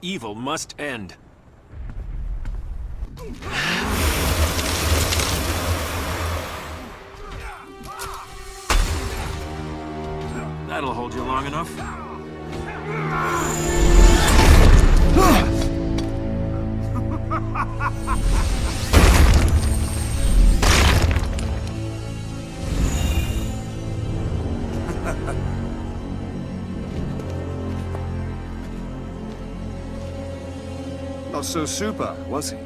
evil must end. That'll hold you long enough. Not so super, was he?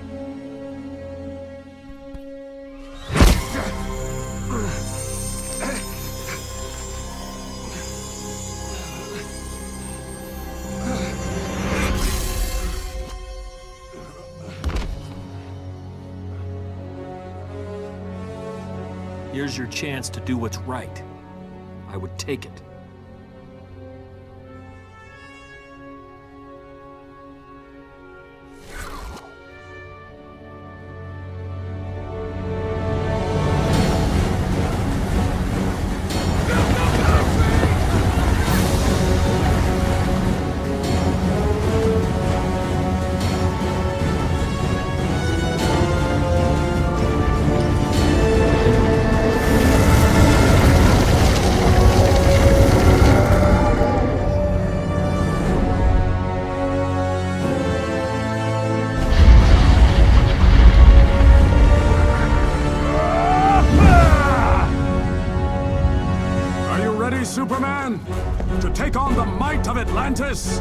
Here's your chance to do what's right. I would take it. Superman? To take on the might of Atlantis?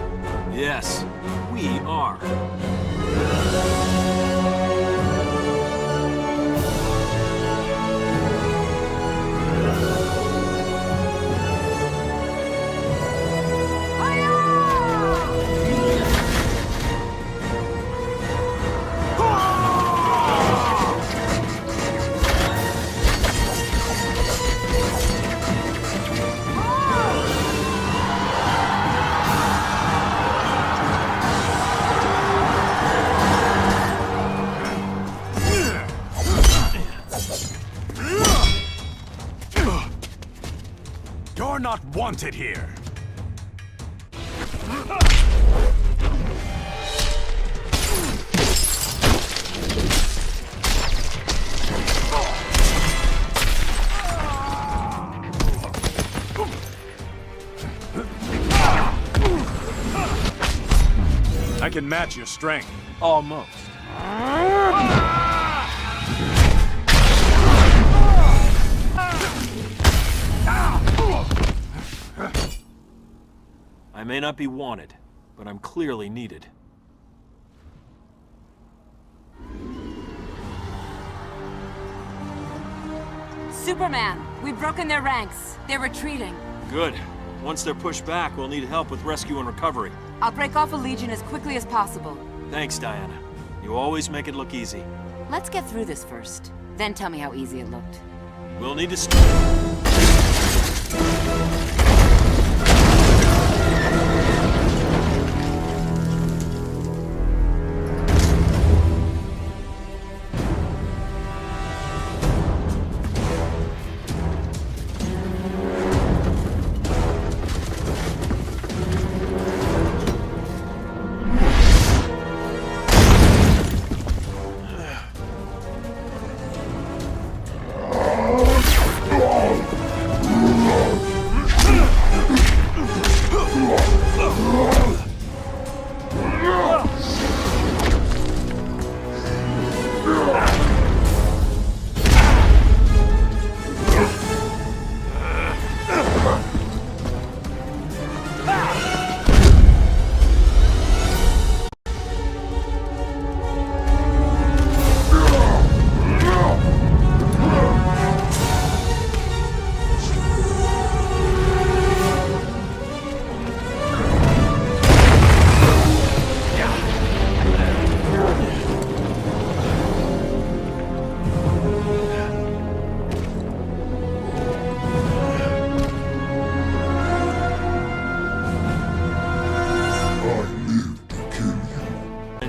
Yes, we are. You're not wanted here. I can match your strength. Almost. I may not be wanted, but I'm clearly needed. Superman, we've broken their ranks. They're retreating. Good. Once they're pushed back, we'll need help with rescue and recovery. I'll break off a Legion as quickly as possible. Thanks, Diana. You always make it look easy. Let's get through this first. Then tell me how easy it looked. We'll need to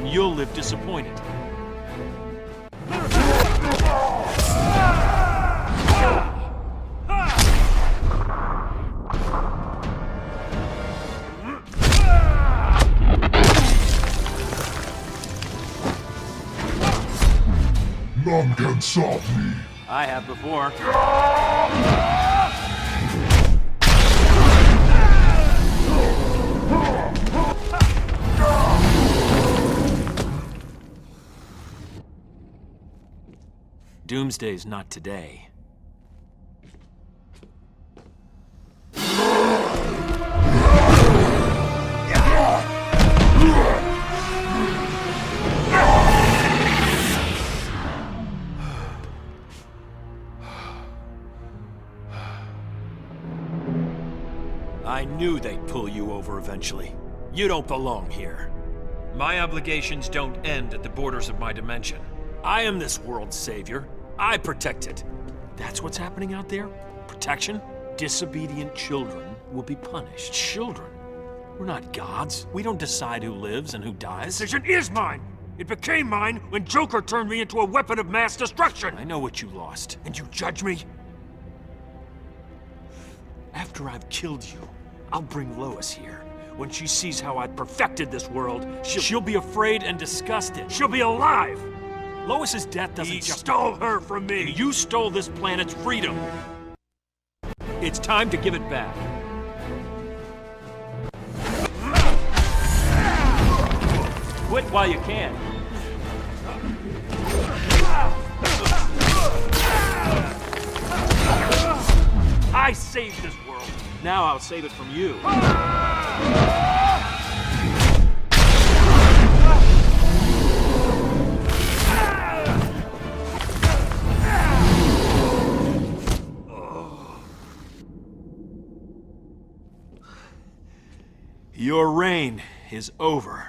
and you'll live disappointed. insult me. I have before. Doomsday's not today. I knew they'd pull you over eventually. You don't belong here. My obligations don't end at the borders of my dimension. I am this world's savior. I protect it. That's what's happening out there? Protection? Disobedient children will be punished. Children? We're not gods. We don't decide who lives and who dies. The decision is mine! It became mine when Joker turned me into a weapon of mass destruction! I know what you lost. And you judge me? After I've killed you, I'll bring Lois here. When she sees how I've perfected this world, she'll be afraid and disgusted. She'll be alive! Lois's death doesn't He just... stole her from me! And you stole this planet's freedom. It's time to give it back. Quit while you can. I saved this world. Now I'll save it from you. Your reign is over.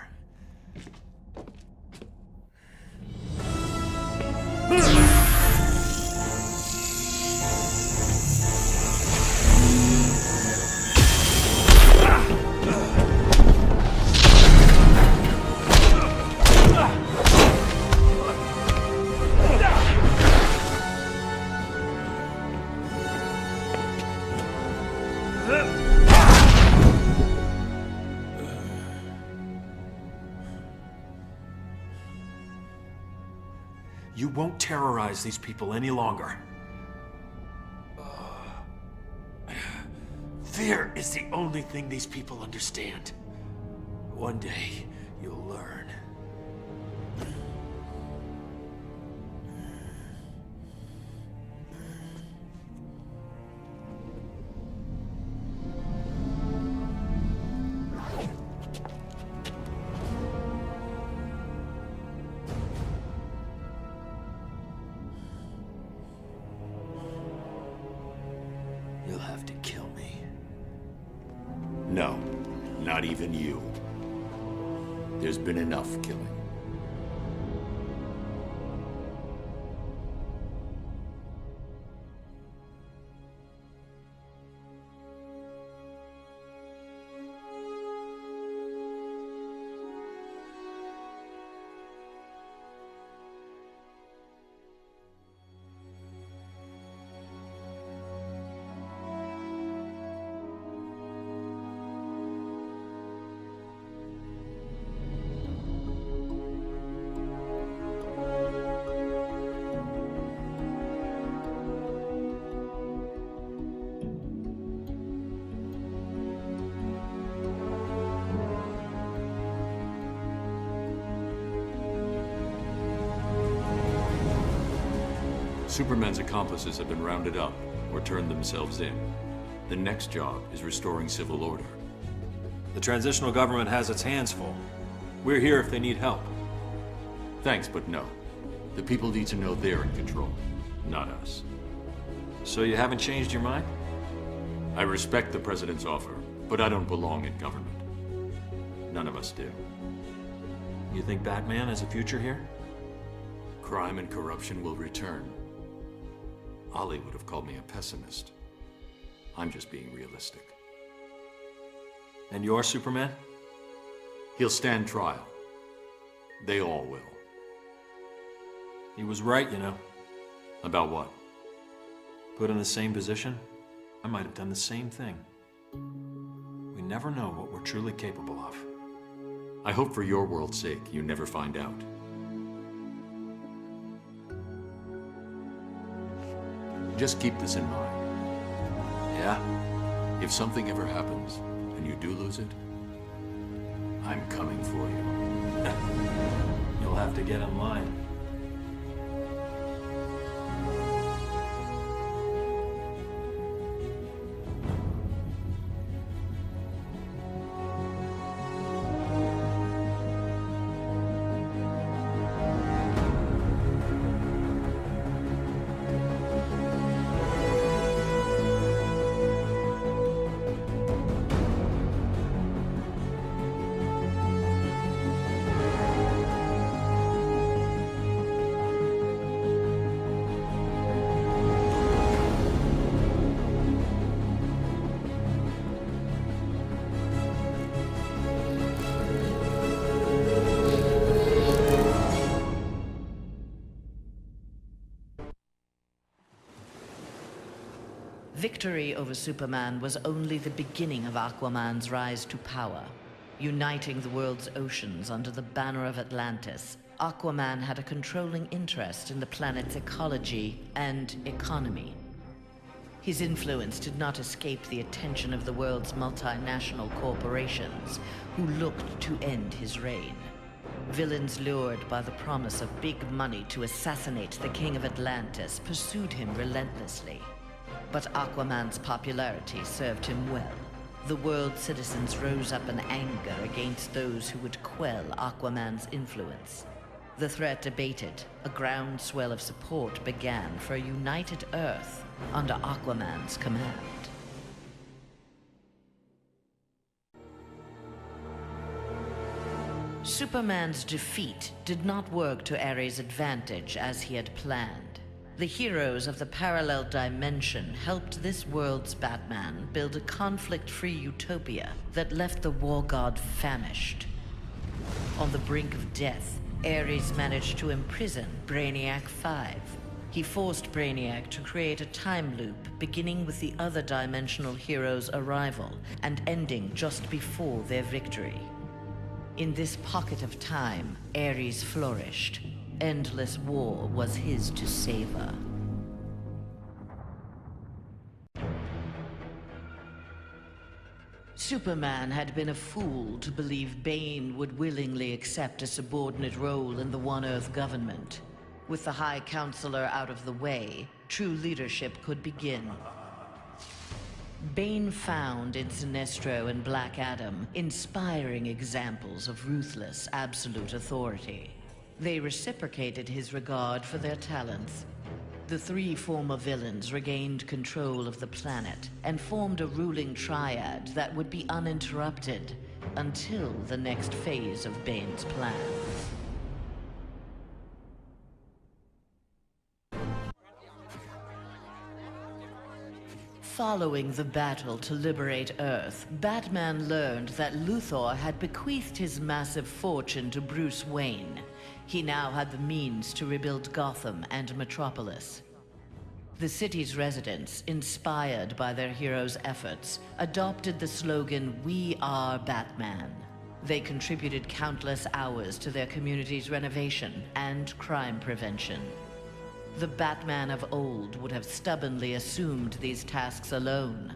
You won't terrorize these people any longer. Fear is the only thing these people understand. One day, you'll learn. You'll have to kill me. No, not even you. There's been enough killing. Superman's accomplices have been rounded up or turned themselves in. The next job is restoring civil order. The transitional government has its hands full. We're here if they need help. Thanks, but no. The people need to know they're in control, not us. So you haven't changed your mind? I respect the president's offer, but I don't belong in government. None of us do. You think Batman has a future here? Crime and corruption will return. Ollie would have called me a pessimist. I'm just being realistic. And you're Superman? He'll stand trial. They all will. He was right, you know. About what? Put in the same position, I might have done the same thing. We never know what we're truly capable of. I hope for your world's sake you never find out. Just keep this in mind. Yeah? If something ever happens, and you do lose it, I'm coming for you. You'll have to get in line. Victory over Superman was only the beginning of Aquaman's rise to power. Uniting the world's oceans under the banner of Atlantis, Aquaman had a controlling interest in the planet's ecology and economy. His influence did not escape the attention of the world's multinational corporations, who looked to end his reign. Villains lured by the promise of big money to assassinate the King of Atlantis pursued him relentlessly. But Aquaman's popularity served him well. The world's citizens rose up in anger against those who would quell Aquaman's influence. The threat abated, a groundswell of support began for a united Earth under Aquaman's command. Superman's defeat did not work to Ares' advantage as he had planned. The heroes of the parallel dimension helped this world's Batman build a conflict-free utopia that left the war god famished. On the brink of death, Ares managed to imprison Brainiac 5. He forced Brainiac to create a time loop beginning with the other dimensional heroes' arrival and ending just before their victory. In this pocket of time, Ares flourished. Endless war was his to savor. Superman had been a fool to believe Bane would willingly accept a subordinate role in the One Earth government. With the High Counselor out of the way, true leadership could begin. Bane found in Sinestro and Black Adam inspiring examples of ruthless, absolute authority. They reciprocated his regard for their talents. The three former villains regained control of the planet and formed a ruling triad that would be uninterrupted until the next phase of Bane's plan. Following the battle to liberate Earth, Batman learned that Luthor had bequeathed his massive fortune to Bruce Wayne. He now had the means to rebuild Gotham and Metropolis. The city's residents, inspired by their hero's efforts, adopted the slogan, "We are Batman." They contributed countless hours to their community's renovation and crime prevention. The Batman of old would have stubbornly assumed these tasks alone.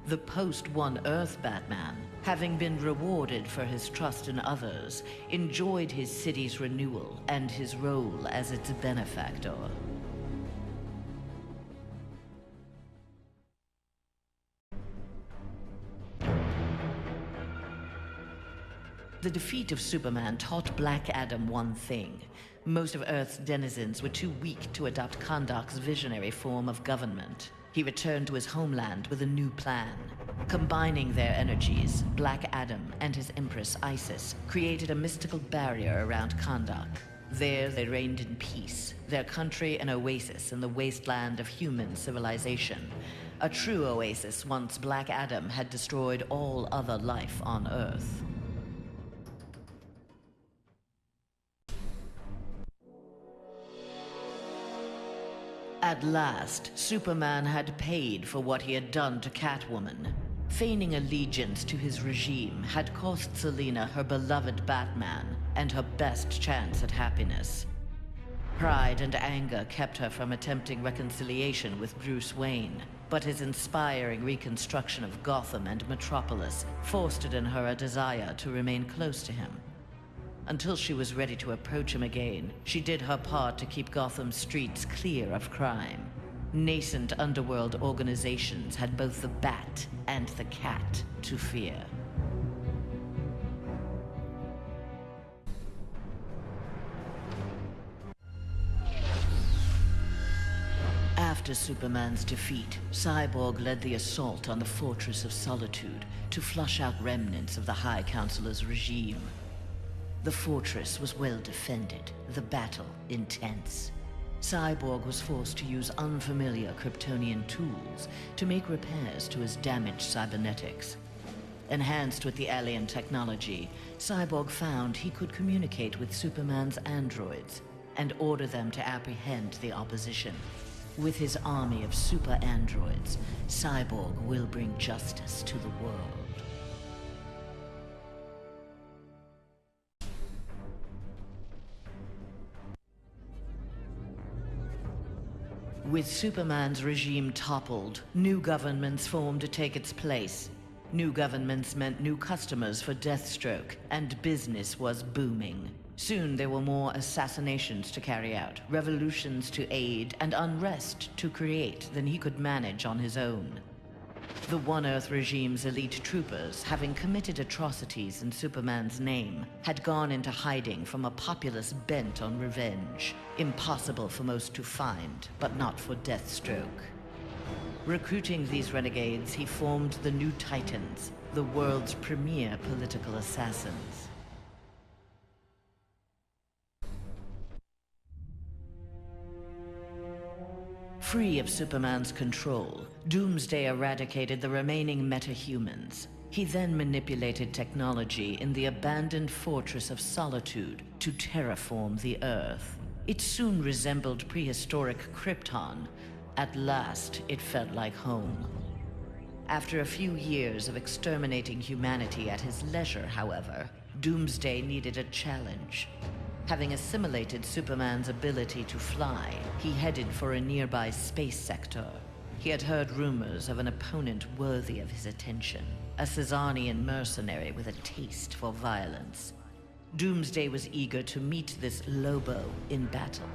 The post-One Earth Batman, having been rewarded for his trust in others, enjoyed his city's renewal and his role as its benefactor. The defeat of Superman taught Black Adam one thing. Most of Earth's denizens were too weak to adopt Kahndaq's visionary form of government. He returned to his homeland with a new plan. Combining their energies, Black Adam and his Empress Isis created a mystical barrier around Kahndaq. There they reigned in peace, their country an oasis in the wasteland of human civilization. A true oasis once Black Adam had destroyed all other life on Earth. At last, Superman had paid for what he had done to Catwoman. Feigning allegiance to his regime had cost Selina her beloved Batman and her best chance at happiness. Pride and anger kept her from attempting reconciliation with Bruce Wayne, but his inspiring reconstruction of Gotham and Metropolis fostered in her a desire to remain close to him. Until she was ready to approach him again, she did her part to keep Gotham's streets clear of crime. Nascent underworld organizations had both the Bat and the Cat to fear. After Superman's defeat, Cyborg led the assault on the Fortress of Solitude to flush out remnants of the High Counselor's regime. The fortress was well defended, the battle intense. Cyborg was forced to use unfamiliar Kryptonian tools to make repairs to his damaged cybernetics. Enhanced with the alien technology, Cyborg found he could communicate with Superman's androids and order them to apprehend the opposition. With his army of super androids, Cyborg will bring justice to the world. With Superman's regime toppled, new governments formed to take its place. New governments meant new customers for Deathstroke, and business was booming. Soon there were more assassinations to carry out, revolutions to aid, and unrest to create than he could manage on his own. The One Earth regime's elite troopers, having committed atrocities in Superman's name, had gone into hiding from a populace bent on revenge. Impossible for most to find, but not for Deathstroke. Recruiting these renegades, he formed the New Titans, the world's premier political assassins. Free of Superman's control, Doomsday eradicated the remaining metahumans. He then manipulated technology in the abandoned Fortress of Solitude to terraform the Earth. It soon resembled prehistoric Krypton. At last, it felt like home. After a few years of exterminating humanity at his leisure, however, Doomsday needed a challenge. Having assimilated Superman's ability to fly, he headed for a nearby space sector. He had heard rumors of an opponent worthy of his attention, a Caesarian mercenary with a taste for violence. Doomsday was eager to meet this Lobo in battle.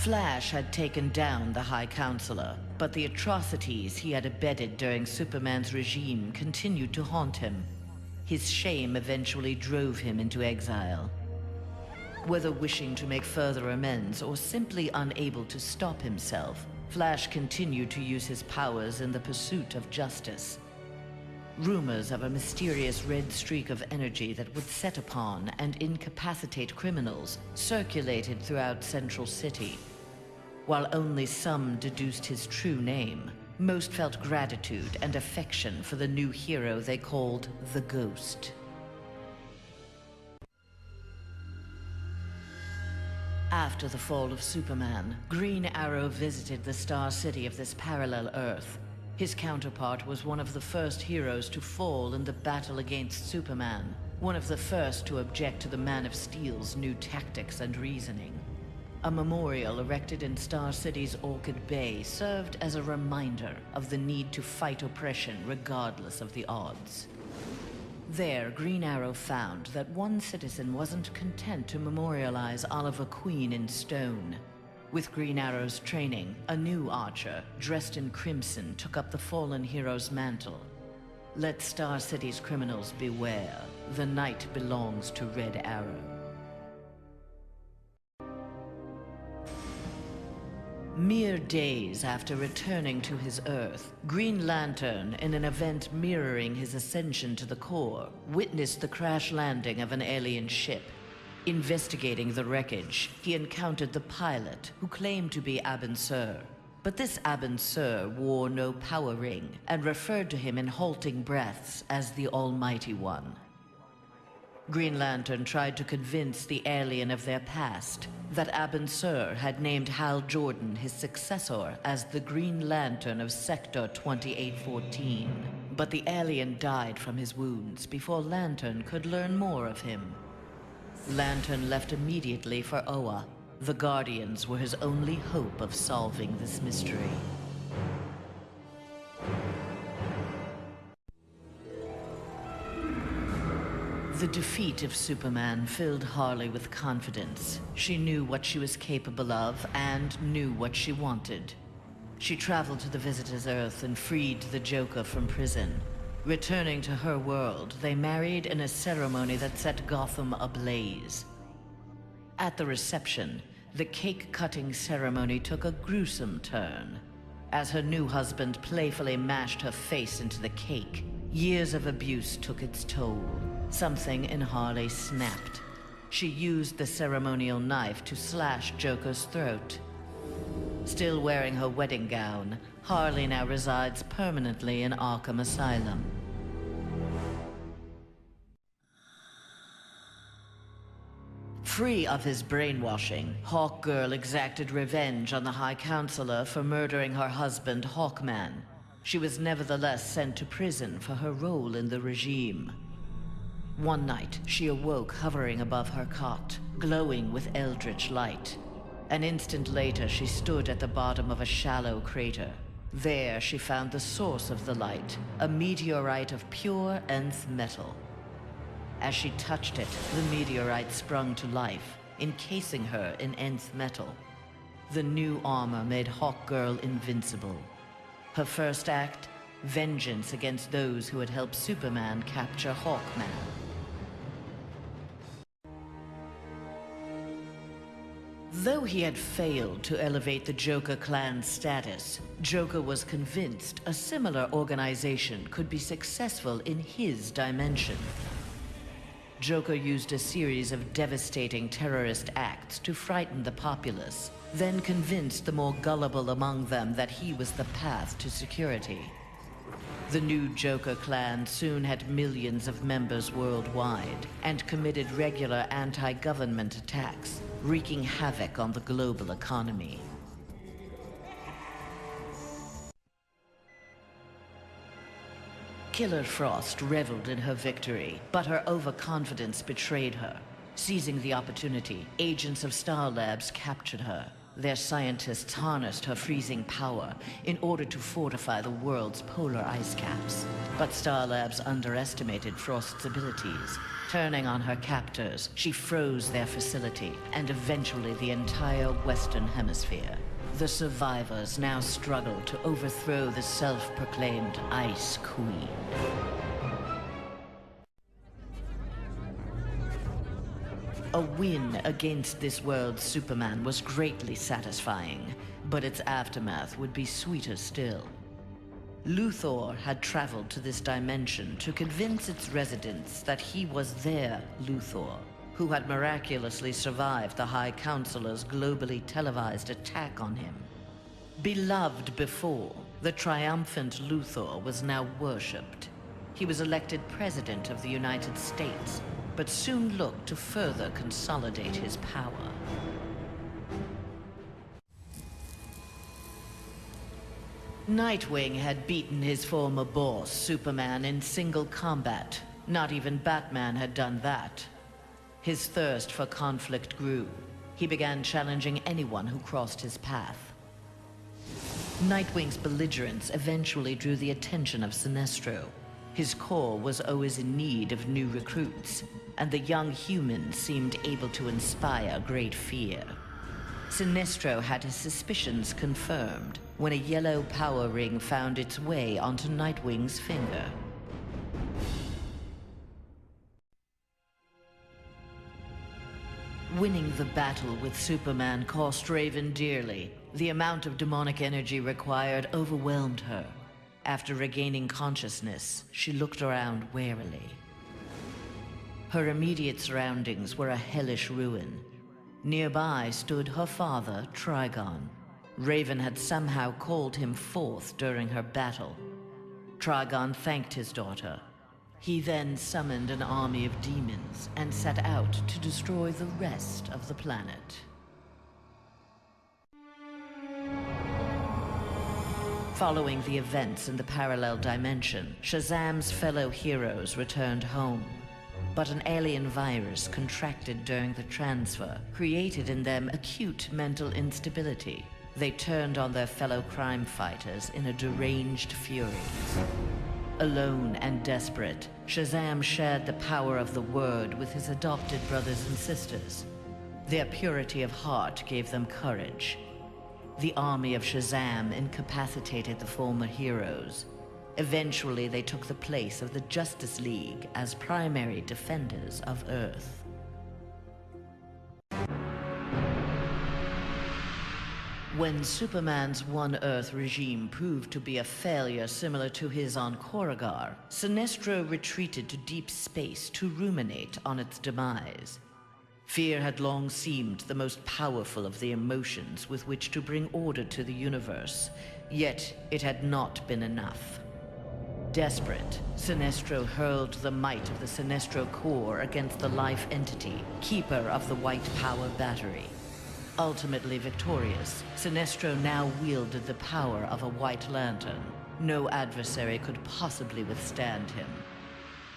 Flash had taken down the High Counselor, but the atrocities he had abetted during Superman's regime continued to haunt him. His shame eventually drove him into exile. Whether wishing to make further amends or simply unable to stop himself, Flash continued to use his powers in the pursuit of justice. Rumors of a mysterious red streak of energy that would set upon and incapacitate criminals circulated throughout Central City. While only some deduced his true name, most felt gratitude and affection for the new hero they called the Ghost. After the fall of Superman, Green Arrow visited the Star City of this parallel Earth. His counterpart was one of the first heroes to fall in the battle against Superman, one of the first to object to the Man of Steel's new tactics and reasoning. A memorial erected in Star City's Orchid Bay served as a reminder of the need to fight oppression regardless of the odds. There, Green Arrow found that one citizen wasn't content to memorialize Oliver Queen in stone. With Green Arrow's training, a new archer, dressed in crimson, took up the fallen hero's mantle. Let Star City's criminals beware. The night belongs to Red Arrow. Mere days after returning to his Earth, Green Lantern, in an event mirroring his ascension to the core, witnessed the crash landing of an alien ship. Investigating the wreckage, he encountered the pilot, who claimed to be Abin Sur. But this Abin Sur wore no power ring, and referred to him in halting breaths as the Almighty One. Green Lantern tried to convince the alien of their past, that Abin Sur had named Hal Jordan his successor as the Green Lantern of Sector 2814. but the alien died from his wounds before Lantern could learn more of him. Lantern left immediately for Oa. The Guardians were his only hope of solving this mystery. The defeat of Superman filled Harley with confidence. She knew what she was capable of and knew what she wanted. She traveled to the Visitor's Earth and freed the Joker from prison. Returning to her world, they married in a ceremony that set Gotham ablaze. At the reception, the cake-cutting ceremony took a gruesome turn. As her new husband playfully mashed her face into the cake, years of abuse took its toll. Something in Harley snapped. She used the ceremonial knife to slash Joker's throat. Still wearing her wedding gown, Harley now resides permanently in Arkham Asylum. Free of his brainwashing, Hawkgirl exacted revenge on the High Counselor for murdering her husband, Hawkman. She was nevertheless sent to prison for her role in the regime. One night, she awoke hovering above her cot, glowing with eldritch light. An instant later, she stood at the bottom of a shallow crater. There, she found the source of the light, a meteorite of pure nth metal. As she touched it, the meteorite sprung to life, encasing her in nth metal. The new armor made Hawkgirl invincible. Her first act, vengeance against those who had helped Superman capture Hawkman. Though he had failed to elevate the Joker clan's status, Joker was convinced a similar organization could be successful in his dimension. Joker used a series of devastating terrorist acts to frighten the populace, then convinced the more gullible among them that he was the path to security. The new Joker clan soon had millions of members worldwide and committed regular anti-government attacks, wreaking havoc on the global economy. Killer Frost reveled in her victory, but her overconfidence betrayed her. Seizing the opportunity, agents of Star Labs captured her. Their scientists harnessed her freezing power in order to fortify the world's polar ice caps. But Star Labs underestimated Frost's abilities. Turning on her captors, she froze their facility and eventually the entire Western Hemisphere. The survivors now struggle to overthrow the self-proclaimed Ice Queen. A win against this world's Superman was greatly satisfying, but its aftermath would be sweeter still. Luthor had traveled to this dimension to convince its residents that he was their Luthor, who had miraculously survived the High Counselor's globally televised attack on him. Beloved before, the triumphant Luthor was now worshipped. He was elected President of the United States, but soon looked to further consolidate his power. Nightwing had beaten his former boss, Superman, in single combat. Not even Batman had done that. His thirst for conflict grew. He began challenging anyone who crossed his path. Nightwing's belligerence eventually drew the attention of Sinestro. His corps was always in need of new recruits, and the young humans seemed able to inspire great fear. Sinestro had his suspicions confirmed when a yellow power ring found its way onto Nightwing's finger. Winning the battle with Superman cost Raven dearly. The amount of demonic energy required overwhelmed her. After regaining consciousness, she looked around warily. Her immediate surroundings were a hellish ruin. Nearby stood her father, Trigon. Raven had somehow called him forth during her battle. Trigon thanked his daughter. He then summoned an army of demons and set out to destroy the rest of the planet. Following the events in the parallel dimension, Shazam's fellow heroes returned home. But an alien virus contracted during the transfer created in them acute mental instability. They turned on their fellow crime fighters in a deranged fury. Alone and desperate, Shazam shared the power of the Word with his adopted brothers and sisters. Their purity of heart gave them courage. The army of Shazam incapacitated the former heroes. Eventually, they took the place of the Justice League as primary defenders of Earth. When Superman's One Earth regime proved to be a failure similar to his on Korugar, Sinestro retreated to deep space to ruminate on its demise. Fear had long seemed the most powerful of the emotions with which to bring order to the universe, yet it had not been enough. Desperate, Sinestro hurled the might of the Sinestro core against the life entity, keeper of the White Power Battery. Ultimately victorious, Sinestro now wielded the power of a White Lantern. No adversary could possibly withstand him.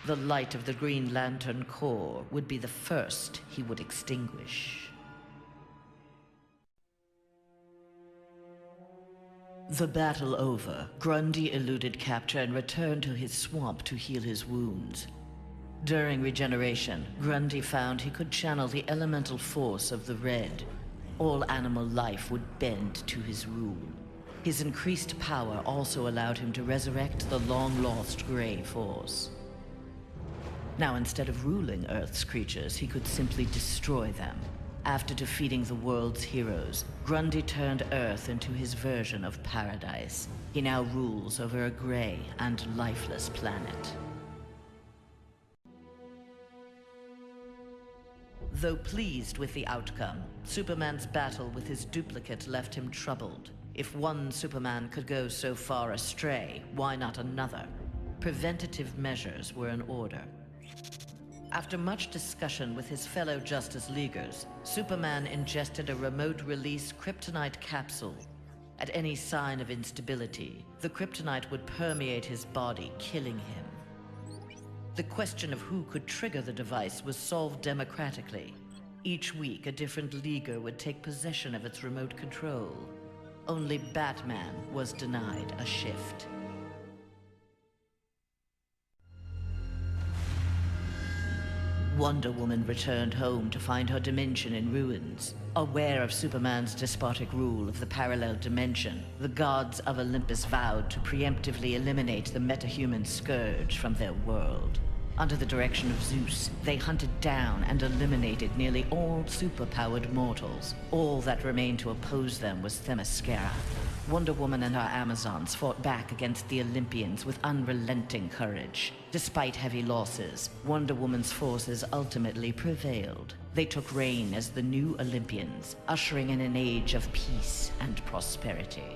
The light of the Green Lantern core would be the first he would extinguish. The battle over, Grundy eluded capture and returned to his swamp to heal his wounds. During regeneration, Grundy found he could channel the elemental force of the Red. All animal life would bend to his rule. His increased power also allowed him to resurrect the long-lost Grey Force. Now, instead of ruling Earth's creatures, he could simply destroy them. After defeating the world's heroes, Grundy turned Earth into his version of paradise. He now rules over a gray and lifeless planet. Though pleased with the outcome, Superman's battle with his duplicate left him troubled. If one Superman could go so far astray, why not another? Preventative measures were in order. After much discussion with his fellow Justice Leaguers, Superman ingested a remote-release kryptonite capsule. At any sign of instability, the kryptonite would permeate his body, killing him. The question of who could trigger the device was solved democratically. Each week, a different Leaguer would take possession of its remote control. Only Batman was denied a shift. Wonder Woman returned home to find her dimension in ruins. Aware of Superman's despotic rule of the parallel dimension, the gods of Olympus vowed to preemptively eliminate the metahuman scourge from their world. Under the direction of Zeus, they hunted down and eliminated nearly all superpowered mortals. All that remained to oppose them was Themyscira. Wonder Woman and her Amazons fought back against the Olympians with unrelenting courage. Despite heavy losses, Wonder Woman's forces ultimately prevailed. They took reign as the new Olympians, ushering in an age of peace and prosperity.